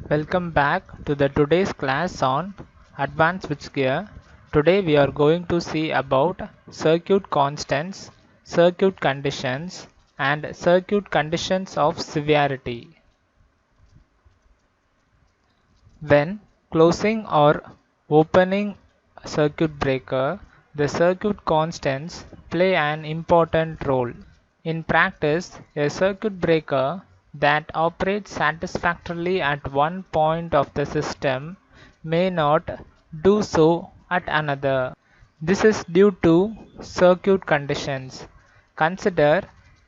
Welcome back to the today's class on advanced switchgear. Today we are going to see about circuit constants, circuit conditions and circuit conditions of severity. When closing or opening a circuit breaker, the circuit constants play an important role. In practice, a circuit breaker that operates satisfactorily at one point of the system may not do so at another. This is due to circuit conditions. Consider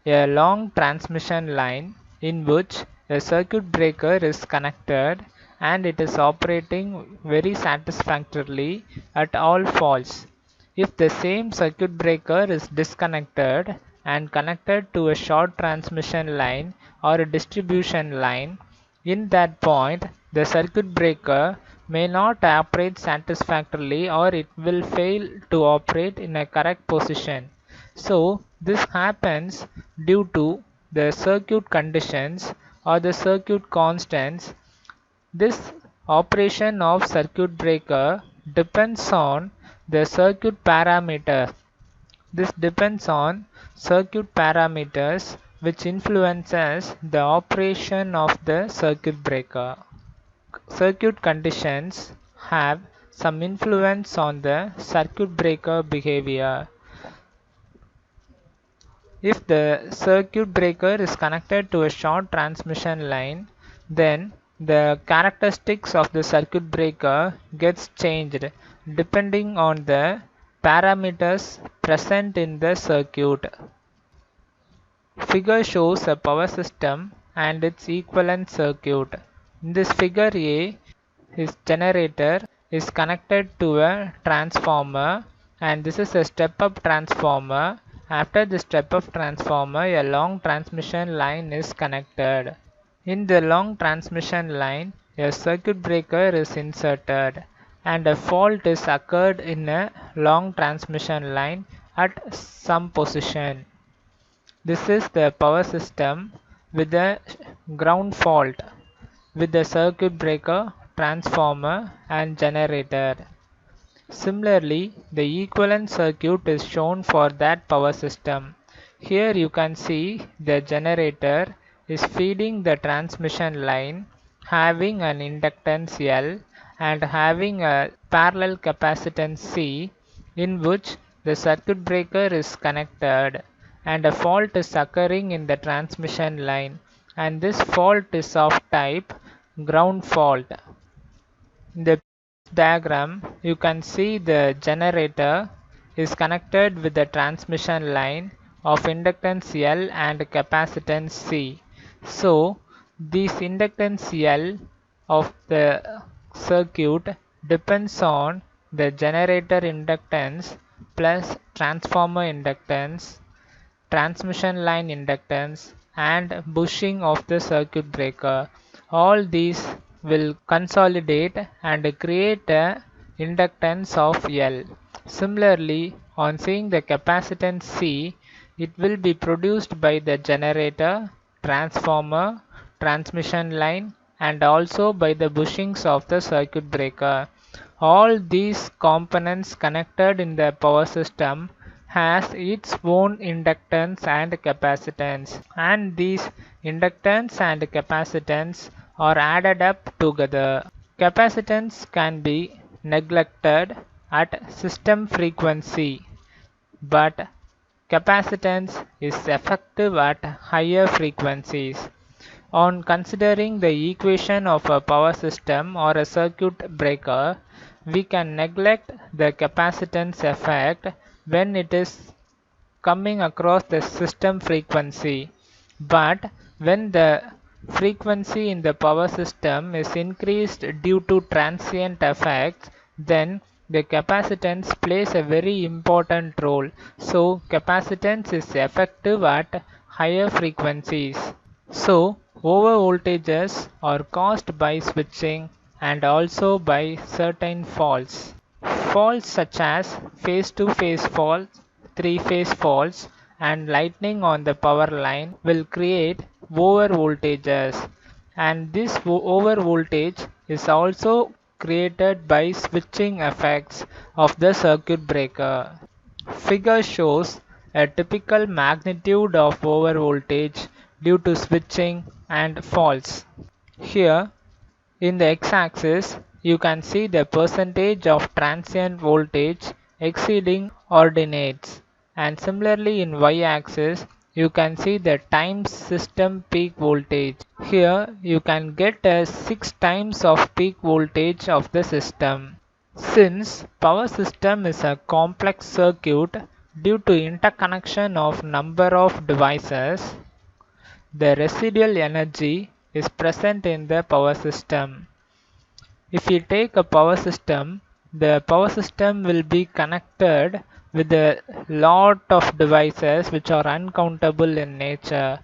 a long transmission line in which a circuit breaker is connected and it is operating very satisfactorily at all faults. If the same circuit breaker is disconnected and connected to a short transmission line or a distribution line, in that point the circuit breaker may not operate satisfactorily or it will fail to operate in a correct position. So this happens due to the circuit conditions or the circuit constants. This operation of circuit breaker depends on the circuit parameter. This depends on circuit parameters which influences the operation of the circuit breaker. Circuit conditions have some influence on the circuit breaker behavior. If the circuit breaker is connected to a short transmission line, then the characteristics of the circuit breaker gets changed depending on the parameters present in the circuit. Figure shows a power system and its equivalent circuit. In this figure A, his generator is connected to a transformer and this is a step-up transformer. After the step-up transformer, a long transmission line is connected. In the long transmission line, a circuit breaker is inserted and a fault is occurred in a long transmission line at some position. This is the power system with a ground fault with the circuit breaker, transformer and generator. Similarly, the equivalent circuit is shown for that power system. Here you can see the generator is feeding the transmission line having an inductance L and having a parallel capacitance C in which the circuit breaker is connected and a fault is occurring in the transmission line, and this fault is of type ground fault. In the diagram you can see the generator is connected with the transmission line of inductance L and capacitance C. So this inductance L of the circuit depends on the generator inductance plus transformer inductance, transmission line inductance and bushing of the circuit breaker. All these will consolidate and create a inductance of L. Similarly, on seeing the capacitance C, it will be produced by the generator, transformer, transmission line and also by the bushings of the circuit breaker. All these components connected in the power system has its own inductance and capacitance, and these inductance and capacitance are added up together. Capacitance can be neglected at system frequency, but capacitance is effective at higher frequencies. On considering the equation of a power system or a circuit breaker, we can neglect the capacitance effect when it is coming across the system frequency. But when the frequency in the power system is increased due to transient effects, then the capacitance plays a very important role. So capacitance is effective at higher frequencies. So over voltages are caused by switching and also by certain faults. Faults such as phase-to-phase faults, three-phase faults and lightning on the power line will create over voltages, and this over voltage is also created by switching effects of the circuit breaker. Figure shows a typical magnitude of over voltage due to switching and faults. Here in the x-axis, you can see the percentage of transient voltage exceeding ordinates, and similarly in y-axis, you can see the times system peak voltage. Here you can get a 6 times of peak voltage of the system. Since power system is a complex circuit due to interconnection of number of devices, the residual energy is present in the power system. If you take a power system, the power system will be connected with a lot of devices which are uncountable in nature.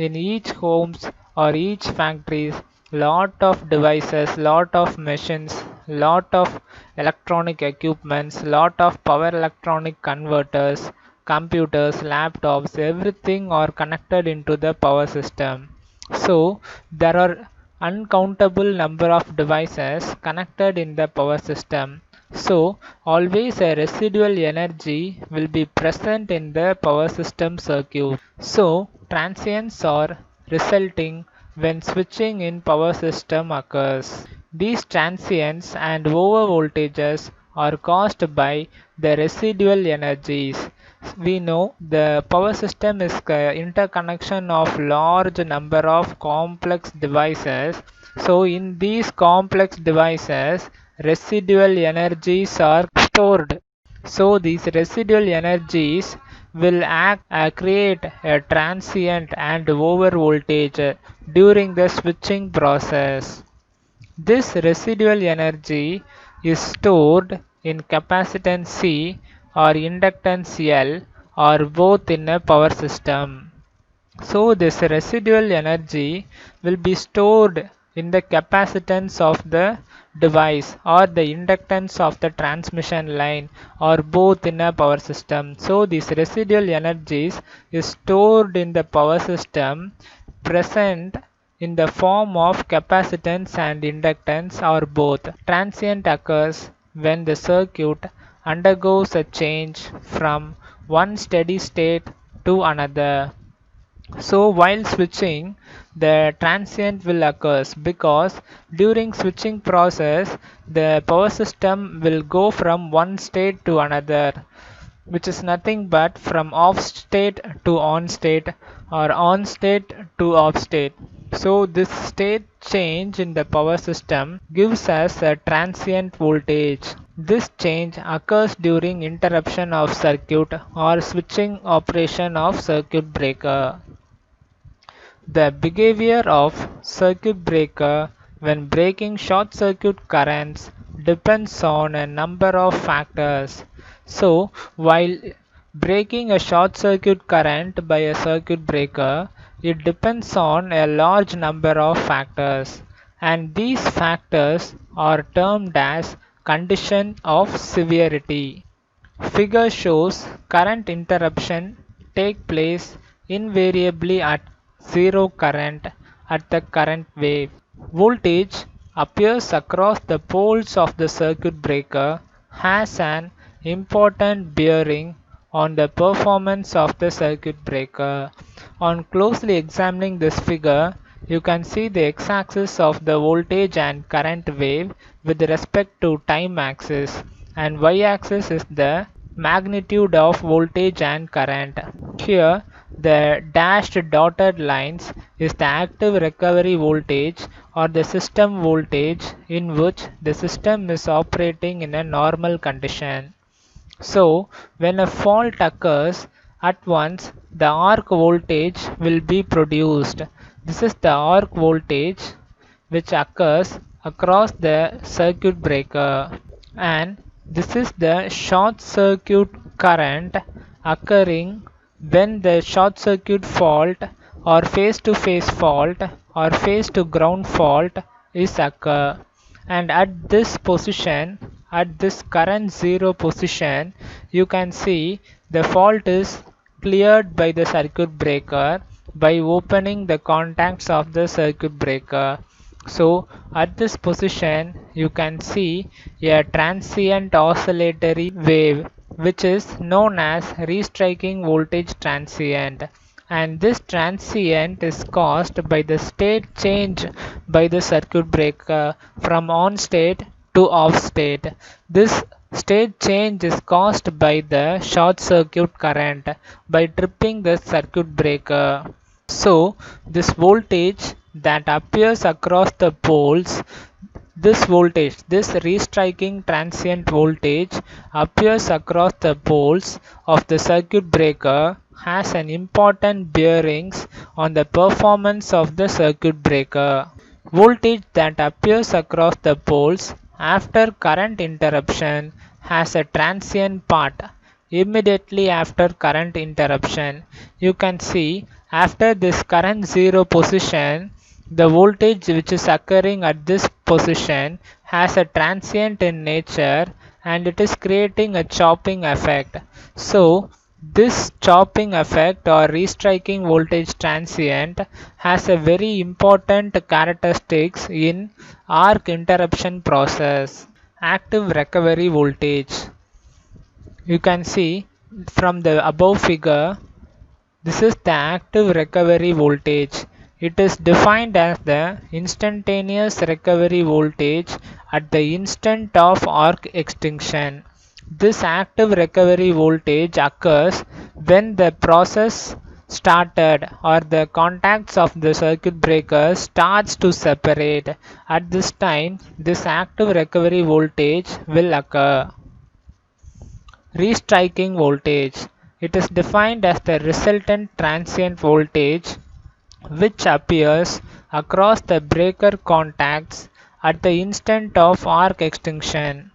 In each homes or each factories, lot of devices, lot of machines, lot of electronic equipments, lot of power electronic converters, computers, laptops, everything are connected into the power system. So there are uncountable number of devices connected in the power system. So always a residual energy will be present in the power system circuit. So transients are resulting when switching in power system occurs. These transients and over voltages are caused by the residual energies. We know the power system is interconnection of large number of complex devices. So in these complex devices, residual energies are stored. So these residual energies will create a transient and over voltage during the switching process. This residual energy is stored in capacitance C or inductance L or both in a power system. So this residual energy will be stored in the capacitance of the device or the inductance of the transmission line or both in a power system. So these residual energies is stored in the power system present in the form of capacitance and inductance or both. Transient occurs when the circuit undergoes a change from one steady state to another. So while switching, the transient will occur because during switching process, the power system will go from one state to another, which is nothing but from off state to on state or on state to off state. So this state change in the power system gives us a transient voltage. This change occurs during interruption of circuit or switching operation of circuit breaker. The behavior of circuit breaker when breaking short circuit currents depends on a number of factors. So, while breaking a short circuit current by a circuit breaker, it depends on a large number of factors, and these factors are termed as condition of severity. Figure shows current interruption take place invariably at zero current at the current wave. Voltage appears across the poles of the circuit breaker has an important bearing on the performance of the circuit breaker. On closely examining this figure, you can see the x-axis of the voltage and current wave with respect to time axis, and y-axis is the magnitude of voltage and current. Here the dashed dotted lines is the active recovery voltage or the system voltage in which the system is operating in a normal condition. So when a fault occurs, at once the arc voltage will be produced. This is the arc voltage which occurs across the circuit breaker, and this is the short circuit current occurring when the short circuit fault or phase to phase fault or phase to ground fault is occur. And at this position, at this current zero position, you can see the fault is cleared by the circuit breaker by opening the contacts of the circuit breaker. So at this position you can see a transient oscillatory wave which is known as restriking voltage transient, and this transient is caused by the state change by the circuit breaker from on state to off state. This state change is caused by the short circuit current by tripping the circuit breaker. So this voltage that appears across the poles, this voltage, this restriking transient voltage appears across the poles of the circuit breaker, has an important bearings on the performance of the circuit breaker. Voltage that appears across the poles after current interruption has a transient part. Immediately after current interruption, you can see after this current zero position, the voltage which is occurring at this position has a transient in nature and it is creating a chopping effect. So this chopping effect or restriking voltage transient has a very important characteristics in arc interruption process. Active recovery voltage. You can see from the above figure, this is the active recovery voltage. It is defined as the instantaneous recovery voltage at the instant of arc extinction. This active recovery voltage occurs when the process started or the contacts of the circuit breaker starts to separate. At this time, this active recovery voltage will occur. Restriking voltage. It is defined as the resultant transient voltage which appears across the breaker contacts at the instant of arc extinction.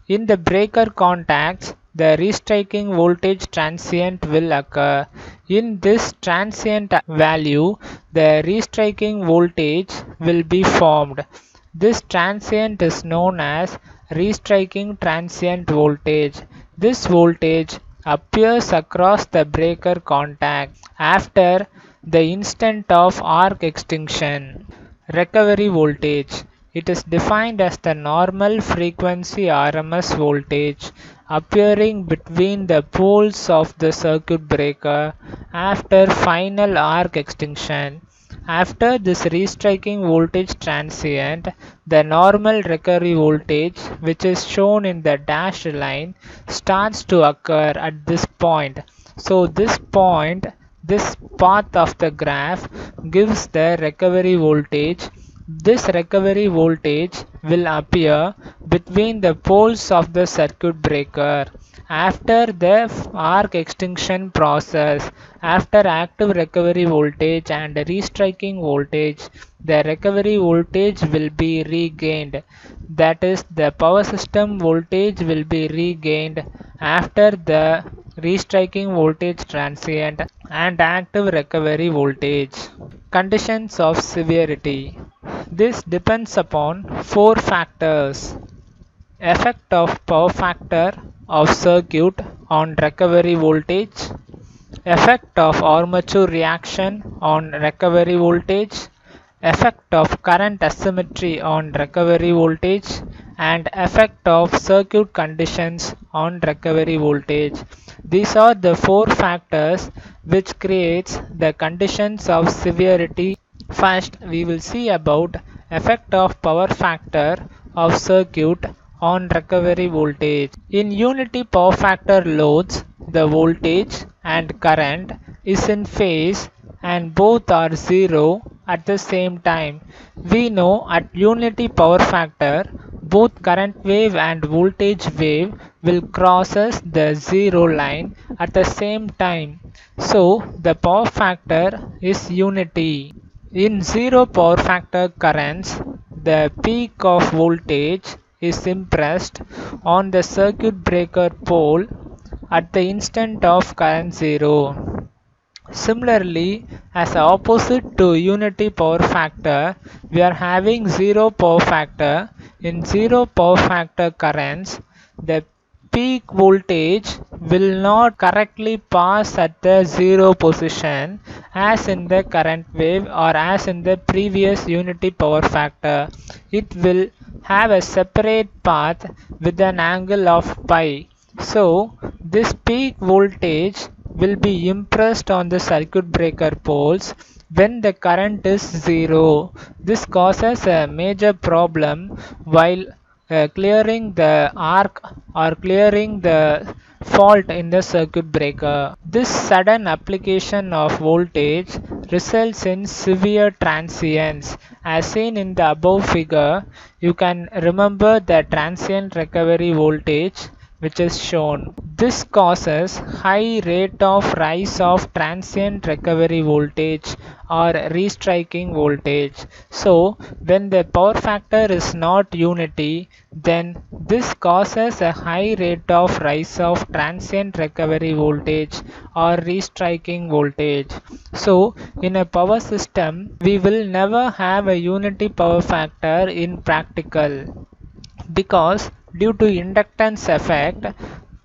In the breaker contacts, the restriking voltage transient will occur. In this transient value, the restriking voltage will be formed. This transient is known as restriking transient voltage. This voltage appears across the breaker contact after the instant of arc extinction. Recovery voltage. It is defined as the normal frequency RMS voltage appearing between the poles of the circuit breaker after final arc extinction. After this restriking voltage transient, the normal recovery voltage, which is shown in the dashed line, starts to occur at this point. So this point, this path of the graph gives the recovery voltage. This recovery voltage will appear between the poles of the circuit breaker after the arc extinction process. After active recovery voltage and restriking voltage, the recovery voltage will be regained. That is, the power system voltage will be regained after the restriking voltage transient and active recovery voltage. Conditions of severity. This depends upon four factors: effect of power factor of circuit on recovery voltage, effect of armature reaction on recovery voltage, effect of current asymmetry on recovery voltage, and effect of circuit conditions on recovery voltage. These are the four factors which creates the conditions of severity. First, we will see about effect of power factor of circuit on recovery voltage. In unity power factor loads, the voltage and current is in phase and both are zero at the same time. We know at unity power factor, both current wave and voltage wave will crosses the zero line at the same time. So the power factor is unity. In zero power factor currents, the peak of voltage is impressed on the circuit breaker pole at the instant of current zero. Similarly, as opposite to unity power factor, we are having zero power factor. In zero power factor currents, the peak voltage will not correctly pass at the zero position as in the current wave or as in the previous unity power factor. It will have a separate path with an angle of pi. So this peak voltage will be impressed on the circuit breaker poles when the current is zero. This causes a major problem while clearing the arc or clearing the fault in the circuit breaker. This sudden application of voltage results in severe transients. As seen in the above figure, you can remember the transient recovery voltage which is shown. This causes high rate of rise of transient recovery voltage or restriking voltage. So when the power factor is not unity, then this causes a high rate of rise of transient recovery voltage or restriking voltage. So in a power system, we will never have a unity power factor in practical, because due to inductance effect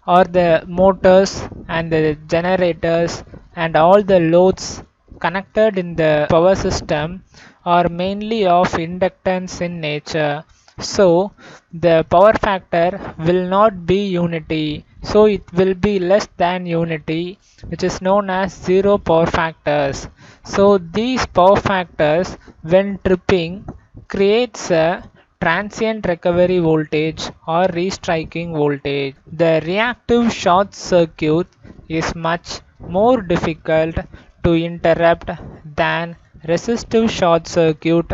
or the motors and the generators and all the loads connected in the power system are mainly of inductance in nature. So the power factor will not be unity, so it will be less than unity, which is known as zero power factors. So these power factors, when tripping, creates a transient recovery voltage or restriking voltage. The reactive short circuit is much more difficult to interrupt than resistive short circuit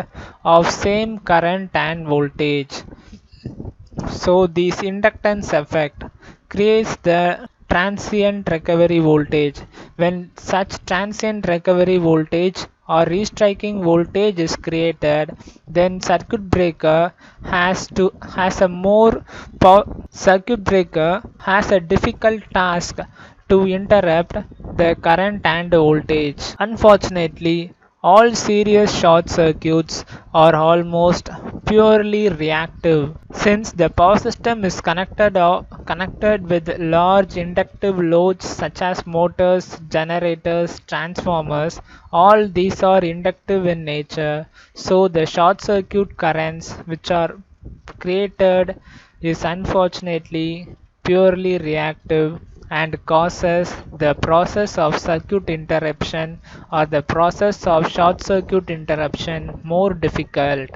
of same current and voltage. So this inductance effect creates the transient recovery voltage. When such transient recovery voltage or restriking voltage is created, then circuit breaker has a more circuit breaker has a difficult task to interrupt the current and voltage. Unfortunately, all series short circuits are almost purely reactive. Since the power system is connected with large inductive loads such as motors, generators, transformers, all these are inductive in nature. So the short circuit currents which are created is unfortunately purely reactive and causes the process of circuit interruption or the process of short circuit interruption more difficult.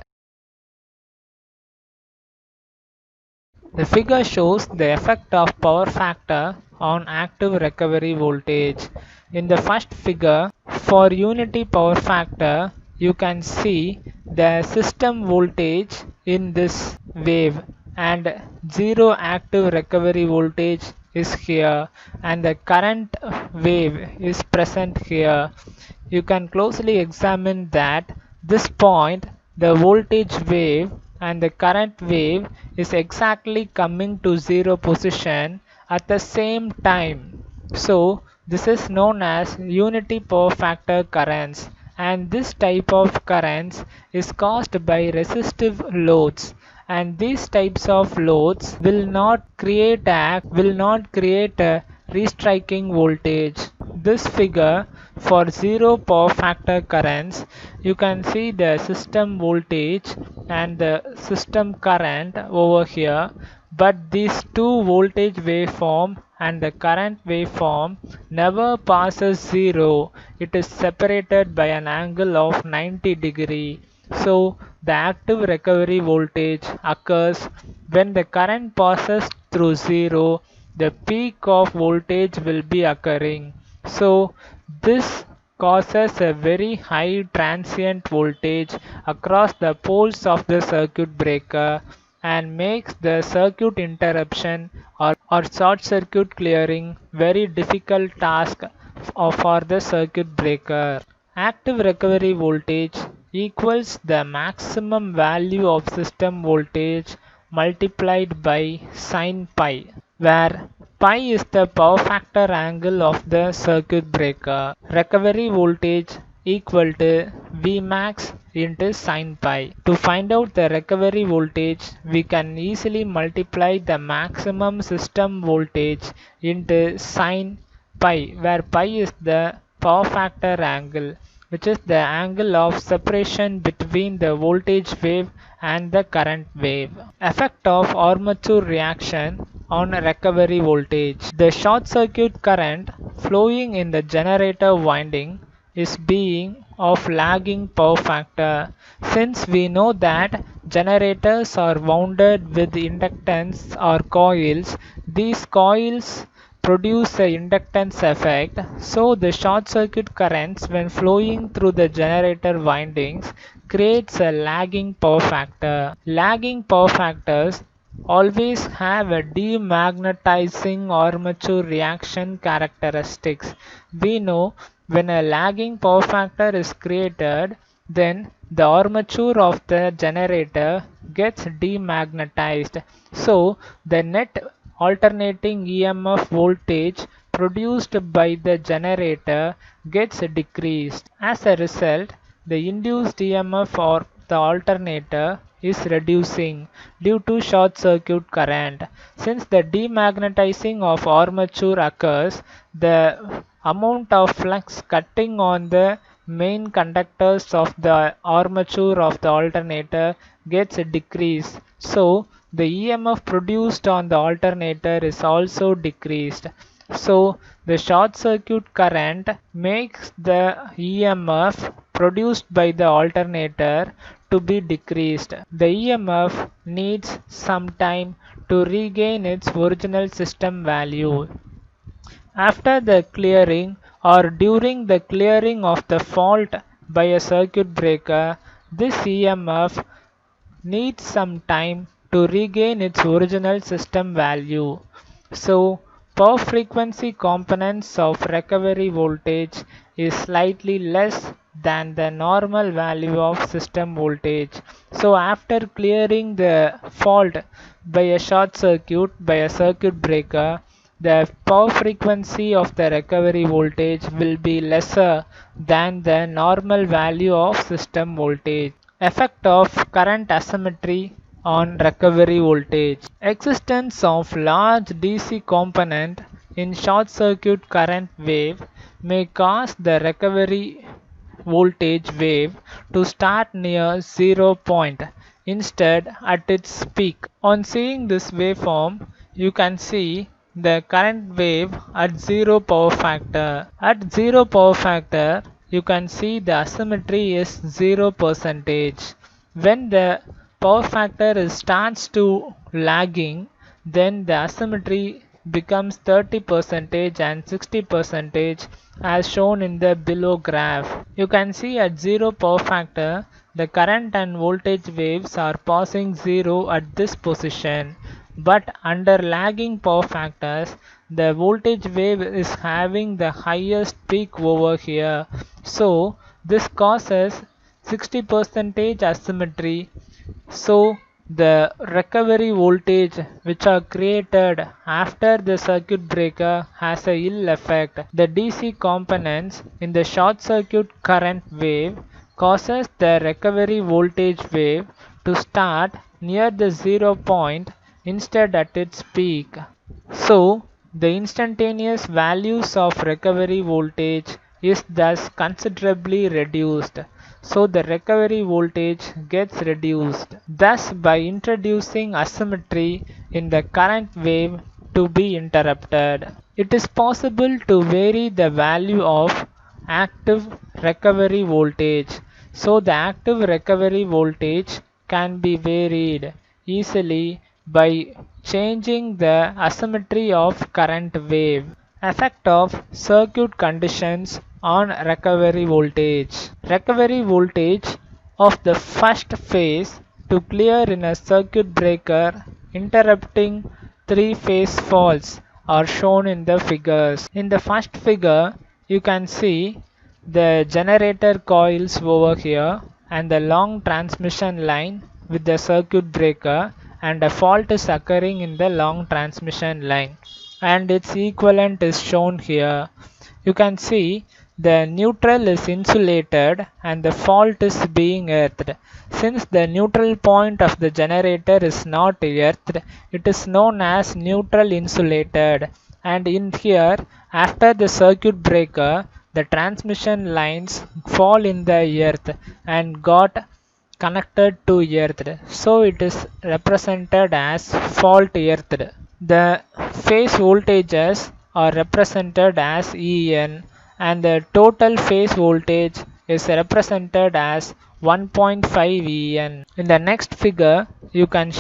The figure shows the effect of power factor on active recovery voltage. In the first figure, for unity power factor, you can see the system voltage in this wave and zero active recovery voltage is here and the current wave is present here. You can closely examine that this point the voltage wave and the current wave is exactly coming to zero position at the same time. So this is known as unity power factor currents, and this type of currents is caused by resistive loads, and these types of loads will not create a restriking voltage. This figure for zero power factor currents, you can see the system voltage and the system current over here, but these two voltage waveform and the current waveform never passes zero. It is separated by an angle of 90 degree. So the active recovery voltage occurs when the current passes through zero. The peak of voltage will be occurring. So this causes a very high transient voltage across the poles of the circuit breaker and makes the circuit interruption or short circuit clearing very difficult task for the circuit breaker. Active recovery voltage equals the maximum value of system voltage multiplied by sin pi, where pi is the power factor angle of the circuit breaker. Recovery voltage equal to Vmax into sin pi. To find out the recovery voltage, we can easily multiply the maximum system voltage into sin pi, where pi is the power factor angle, which is the angle of separation between the voltage wave and the current wave. Effect of armature reaction on recovery voltage. The short circuit current flowing in the generator winding is being of lagging power factor. Since we know that generators are wounded with inductance or coils, these coils produce a inductance effect, so the short circuit currents when flowing through the generator windings creates a lagging power factor. Lagging power factors always have a demagnetizing armature reaction characteristics. We know when a lagging power factor is created, then the armature of the generator gets demagnetized. So the net alternating EMF voltage produced by the generator gets decreased. As a result, the induced EMF for the alternator is reducing due to short circuit current. Since the demagnetizing of armature occurs, the amount of flux cutting on the main conductors of the armature of the alternator gets decreased. So the EMF produced on the alternator is also decreased. So the short circuit current makes the EMF produced by the alternator to be decreased. The EMF needs some time to regain its original system value. After the clearing or during the clearing of the fault by a circuit breaker, this EMF needs some time to regain its original system value. So, power frequency components of recovery voltage is slightly less than the normal value of system voltage. So, after clearing the fault by a short circuit by a circuit breaker, the power frequency of the recovery voltage will be lesser than the normal value of system voltage. Effect of current asymmetry on recovery voltage. Existence of large DC component in short circuit current wave may cause the recovery voltage wave to start near 0 point instead at its peak. On seeing this waveform, you can see the current wave at 0 power factor. At 0 power factor, you can see the asymmetry is 0%. When the power factor starts to lagging, then the asymmetry becomes 30% and 60% as shown in the below graph. You can see at 0 power factor, the current and voltage waves are passing 0 at this position. But under lagging power factors, the voltage wave is having the highest peak over here. So this causes 60% asymmetry. So the recovery voltage which are created after the circuit breaker has a ill effect. The DC components in the short circuit current wave causes the recovery voltage wave to start near the 0 point instead at its peak. So the instantaneous values of recovery voltage is thus considerably reduced. So the recovery voltage gets reduced. Thus, by introducing asymmetry in the current wave to be interrupted, it is possible to vary the value of active recovery voltage. So the active recovery voltage can be varied easily by changing the asymmetry of current wave. Effect of circuit conditions on recovery voltage. Recovery voltage of the first phase to clear in a circuit breaker interrupting three-phase faults are shown in the figures. In the first figure, you can see the generator coils over here and the long transmission line with the circuit breaker, and a fault is occurring in the long transmission line and its equivalent is shown here. You can see the neutral is insulated and the fault is being earthed. Since the neutral point of the generator is not earthed, it is known as neutral insulated. And in here, after the circuit breaker, the transmission lines fall in the earth and got connected to earthed. So it is represented as fault earthed. The phase voltages are represented as En and the total phase voltage is represented as 1.5 En. In the next figure, you can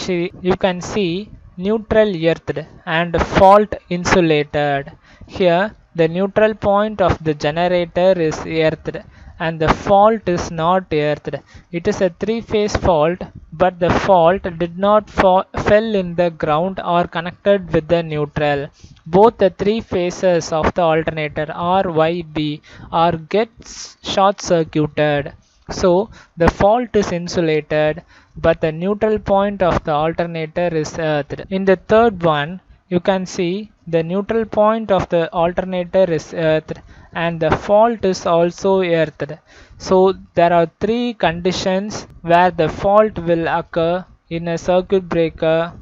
see neutral earthed and fault insulated. Here, the neutral point of the generator is earthed and the fault is not earthed. It is a three-phase fault, but the fault did not fell in the ground or connected with the neutral. Both the three phases of the alternator R, Y, B are gets short circuited. So the fault is insulated, but the neutral point of the alternator is earthed. In the third one, you can see the neutral point of the alternator is earthed and the fault is also earthed. So there are three conditions where the fault will occur in a circuit breaker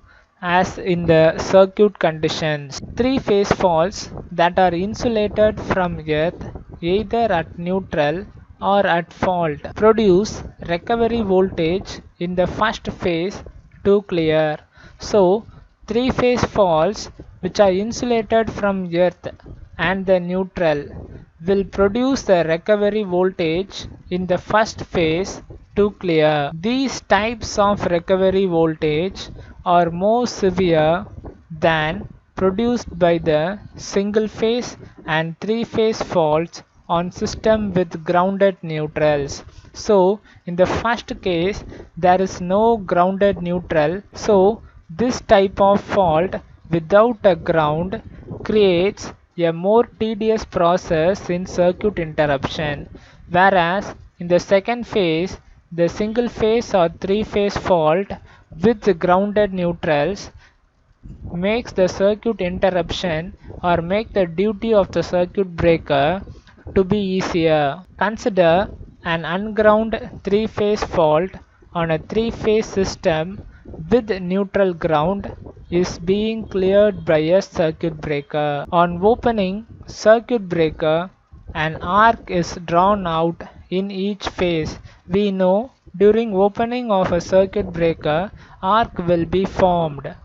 as in the circuit conditions. Three-phase faults that are insulated from earth either at neutral or at fault produce recovery voltage in the first phase to clear. So three-phase faults which are insulated from earth and the neutral will produce the recovery voltage in the first phase to clear. These types of recovery voltage are more severe than produced by the single phase and three phase faults on system with grounded neutrals. So in the first case there is no grounded neutral, so this type of fault without a ground creates a more tedious process in circuit interruption, whereas in the second phase the single phase or three phase fault with the grounded neutrals makes the circuit interruption or make the duty of the circuit breaker to be easier. Consider an ungrounded three-phase fault on a three-phase system with neutral ground is being cleared by a circuit breaker. On opening circuit breaker, an arc is drawn out in each phase. We know during opening of a circuit breaker, arc will be formed.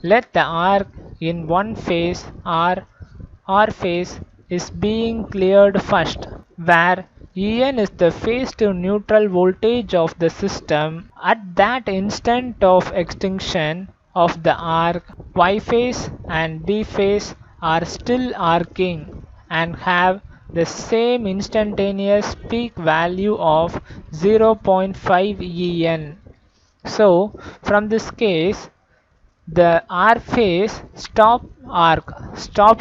Let the arc in one phase R phase is being cleared first, where En is the phase to neutral voltage of the system. At that instant of extinction of the arc, Y phase and B phase are still arcing and have the same instantaneous peak value of 0.5 En. So from this case, the R phase stopped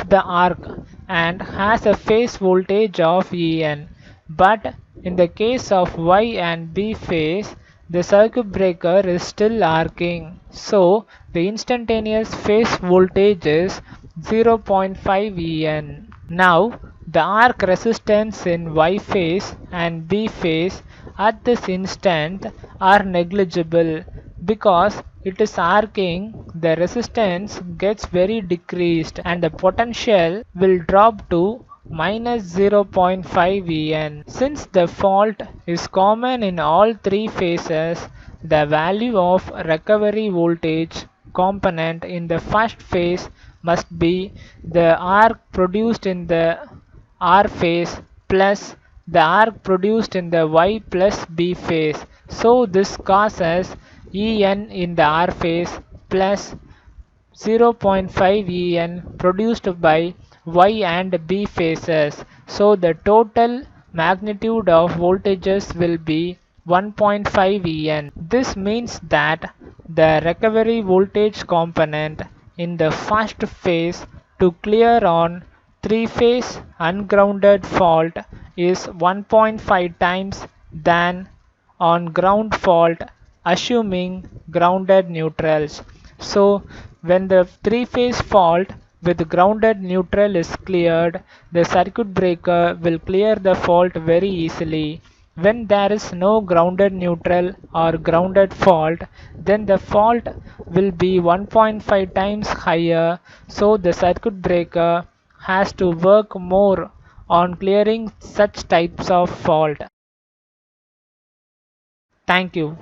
the arc and has a phase voltage of En. But in the case of Y and B phase, the circuit breaker is still arcing. So the instantaneous phase voltage is 0.5 En. Now the arc resistance in Y phase and B phase at this instant are negligible. Because it is arcing, the resistance gets very decreased and the potential will drop to minus 0.5 En. Since the fault is common in all three phases, the value of recovery voltage component in the first phase must be the arc produced in the R phase plus the arc produced in the Y plus B phase. So this causes En in the R phase plus 0.5 En produced by Y and B phases. So the total magnitude of voltages will be 1.5 En. This means that the recovery voltage component in the first phase to clear on three-phase ungrounded fault is 1.5 times than on ground fault assuming grounded neutrals. So when the three-phase fault with grounded neutral is cleared, the circuit breaker will clear the fault very easily. When there is no grounded neutral or grounded fault, then the fault will be 1.5 times higher, so the circuit breaker has to work more on clearing such types of fault. Thank you.